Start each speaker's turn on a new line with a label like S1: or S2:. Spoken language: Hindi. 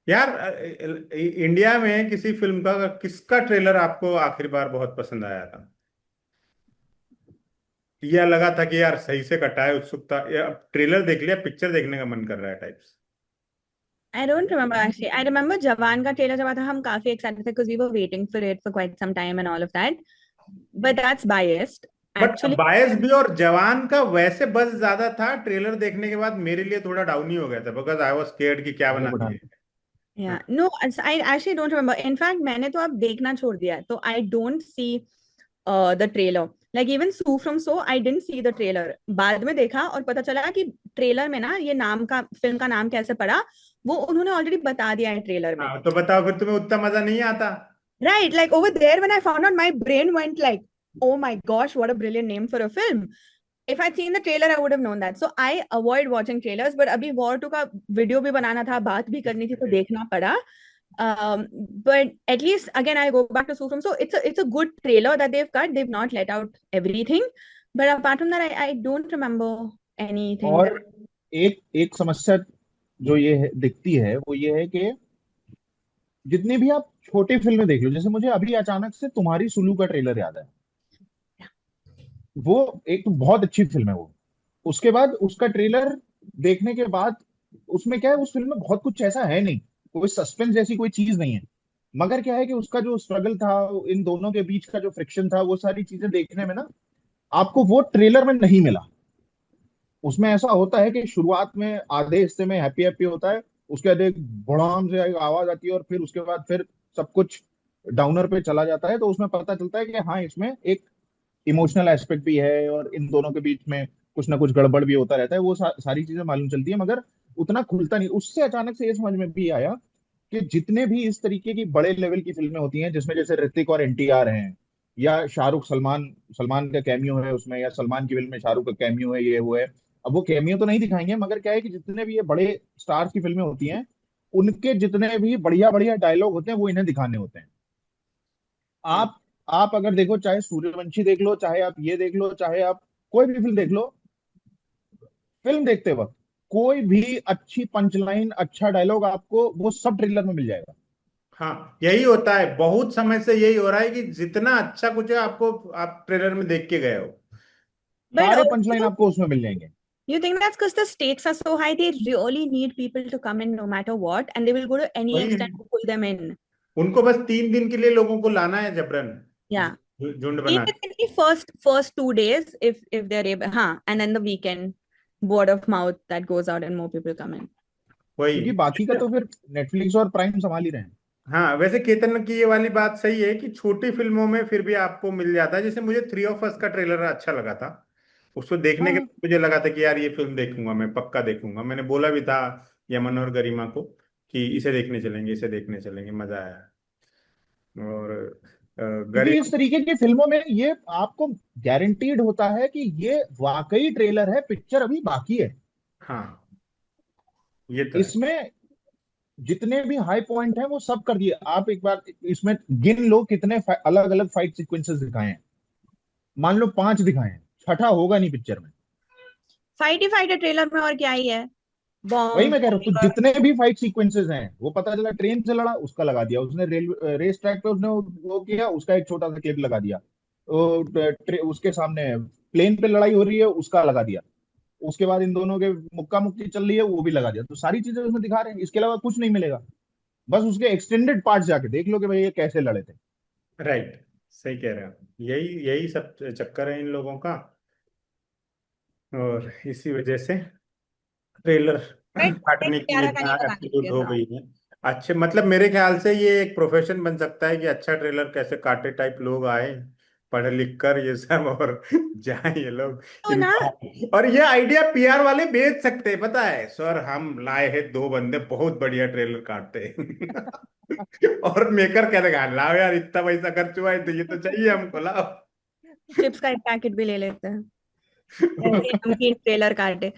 S1: यार इंडिया में किसी फिल्म का किसका ट्रेलर आपको आखिरी बार बहुत पसंद आया था? यह लगा था कि यार सही से कटा है, उत्सुकता, या अब ट्रेलर देख लिया, पिक्चर देखने का मन कर रहा है types.
S2: I don't remember actually. I remember जवान का ट्रेलर जब आया था हम काफी एक्साइटेड थे because we were waiting for it for quite some time and all of that. But that's biased.
S1: But
S2: Actually,
S1: बायस भी, और जवान का वैसे बज ज्यादा था, ट्रेलर देखने के बाद मेरे लिए थोड़ा डाउन ही हो गया था, बिकॉज आई वाज स्केर्ड कि क्या
S3: अरे
S1: बना
S3: पठान।
S1: दिए। हाँ।
S2: yeah. No, I actually don't remember. In fact, मैंने तो अब देखना छोड़ दिया है. तो I don't see the trailer. Like even Sue from So, I didn't see the trailer. बाद में देखा और पता चला कि ट्रेलर में ना ये नाम का फिल्म का नाम कैसे पड़ा वो उन्होंने ऑलरेडी बता दिया है ट्रेलर में.
S1: हाँ, तो बताओ फिर तुम्हें उतना मजा नहीं आता?
S2: Right, like over there, when I found out, my brain went like, "Oh my gosh, what a brilliant name for a film!" If I'd seen the trailer, I would have known that. So I avoid watching trailers. But अभी War 2 का वीडियो भी बनाना था, बात भी करनी थी, तो देखना पड़ा. But at least again, I go back to Sufram. So it's a good trailer that they've cut. They've not let out everything, but apart from that, I don't remember anything that.
S3: और एक एक समस्या जो दिखती है वो ये है कि जितनी भी आप छोटी फिल्में देख लो, जैसे मुझे अभी अचानक से तुम्हारी सुलू का ट्रेलर याद है। वो एक तो बहुत अच्छी फिल्म है वो। उसके बाद उसका ट्रेलर देखने के बाद उसमें क्या है, उस फिल्म में बहुत कुछ ऐसा है नहीं, कोई सस्पेंस जैसी कोई चीज नहीं है। मगर क्या है कि उसका जो स्ट्रगल था, इन दोनों के बीच का जो फ्रिक्शन था, वो सारी चीजें देखने में ना आपको वो ट्रेलर में नहीं मिला। उसमें ऐसा होता है कि शुरुआत में आधे हिस्से में हैप्पी हैप्पी होता है, उसके बाद एक बड़ाम से एक आवाज आती है और फिर उसके बाद फिर सब कुछ डाउनर पे चला जाता है। तो उसमें पता चलता है कि हाँ, इसमें एक इमोशनल एस्पेक्ट भी है और इन दोनों के बीच में कुछ ना कुछ गड़बड़ भी होता रहता है। वो सारी चीजें मालूम चलती है, मगर उतना खुलता नहीं। उससे अचानक से ये समझ में भी आया कि जितने भी इस तरीके की बड़े लेवल की फिल्में होती हैं, जिसमें जैसे ऋतिक और एनटीआर हैं, या शाहरुख सलमान, सलमान का कैमियो है उसमें, या सलमान की फिल्म में शाहरुख का कैमियो है, ये वो है। अब वो कैमियो तो नहीं दिखाएंगे, मगर क्या है कि जितने भी ये बड़े स्टार्स की फिल्में होती हैं, उनके जितने भी बढ़िया बढ़िया डायलॉग होते हैं वो इन्हें दिखाने होते हैं। आप आप अगर देखो, चाहे सूर्यवंशी देख लो, चाहे आप ये देख लो, चाहे आप कोई भी फिल्म देख लो, फिल्म देखते वक्त कोई भी अच्छी पंचलाइन, अच्छा डायलॉग आपको वो सब ट्रेलर में मिल जाएगा।
S1: हाँ, यही होता है, बहुत समय से यही हो रहा है कि जितना अच्छा कुछ है आपको, आप ट्रेलर में देख के गए हो।
S2: But
S3: सारे पंचलाइन
S2: also,
S3: आपको उसमें मिल जाएंगे।
S2: you think that's because the stakes are so high? They really need people to come in no matter what, and they will go to any
S1: वही है,
S2: extent to pull them in.
S1: उनको बस 3 दिन के लिए लोगों को लाना है जबरन,
S2: Yeah.
S1: झुंड बना
S2: Even
S1: के।
S2: in the first 2 days, if they're able, and then the weekend, word of mouth that goes out and more people come in.
S3: क्योंकि
S1: वही।
S3: बाकी का तो फिर नेटफ्लिक्स और प्राइम संभाल ही रहे हैं।
S1: हाँ, वैसे केतन की ये वाली बात सही है कि छोटी फिल्मों में फिर भी आपको मिल जाता है। जैसे मुझे थ्री ऑफ अस का ट्रेलर अच्छा लगा था, उसको देखने के
S3: हाँ,
S1: बाद मुझे लगा था कि यार ये फिल्म देखूंगा, मैं पक्का देखूंगा। मैंने बोला भी था यमन और गरिमा को कि इसे देखने चलेंगे, इसे देखने चलेंगे, मजा आया। और
S3: क्योंकि
S1: गरिमा।
S3: इस तरीके की फिल्मों में ये आपको गारंटीड होता है कि ये वाकई ट्रेलर है, पिक्चर अभी बाकी है।
S1: हाँ, ये तो है।
S3: इसमें जितने भी हाई पॉइंट हैं वो सब कर दिए। आप एक बार इसमें गिन लो कितने अलग अलग फाइट सीक्वेंसेस दिखाए हैं। मान लो 5 दिखाए हैं, छठा होगा नहीं पिक्चर में।
S2: फाइट ही फाइट है ट्रेलर में और क्या ही है.
S3: वही
S2: बॉम्ब.
S3: मैं कह रहा हूँ, तो जितने भी फाइट सीक्वेंसेस हैं वो पता चला ट्रेन से लड़ा, उसका लगा दिया उसने, रेस ट्रैक पे उसने वो किया, उसका एक छोटा सा क्लिप लगा दिया। उसके सामने प्लेन पे लड़ाई हो रही है, उसका लगा दिया। उसके बाद इन दोनों के मुक्का मुक्की चल रही है, वो भी लगा दिया। तो सारी चीजें उसमें दिखा रहे हैं, इसके अलावा कुछ नहीं मिलेगा। बस उसके एक्सटेंडेड पार्ट जाके देख लो कि भाई ये कैसे लड़े थे।
S1: राइट, सही कह रहे हो। यही यही सब चक्कर है इन लोगों का, और इसी वजह से ट्रेलर काटने की
S2: प्यारा
S1: विधा
S2: कहानी बताने के
S1: एब्सोल्यूट
S2: लिए
S1: हो
S2: था.
S1: गई है। अच्छे, मतलब मेरे ख्याल से ये एक प्रोफेशन बन सकता है कि अच्छा ट्रेलर कैसे काटे टाइप लोग आए, पढ़ लिख कर ये सब, और जाए ये लोग
S2: तो ना.
S1: इनका। और ये आइडिया पीआर वाले बेच सकते हैं, पता है सर, हम लाए हैं 2 बंदे बहुत बढ़िया ट्रेलर काटते हैं। और मेकर क्या लगा, लाओ यार इतना पैसा खर्च हुआ है तो ये तो चाहिए हमको, लाओ।
S2: चिप्स का एक पैकेट भी ले लेते हैं. ऐसे नमकीन ट्रेलर काटे.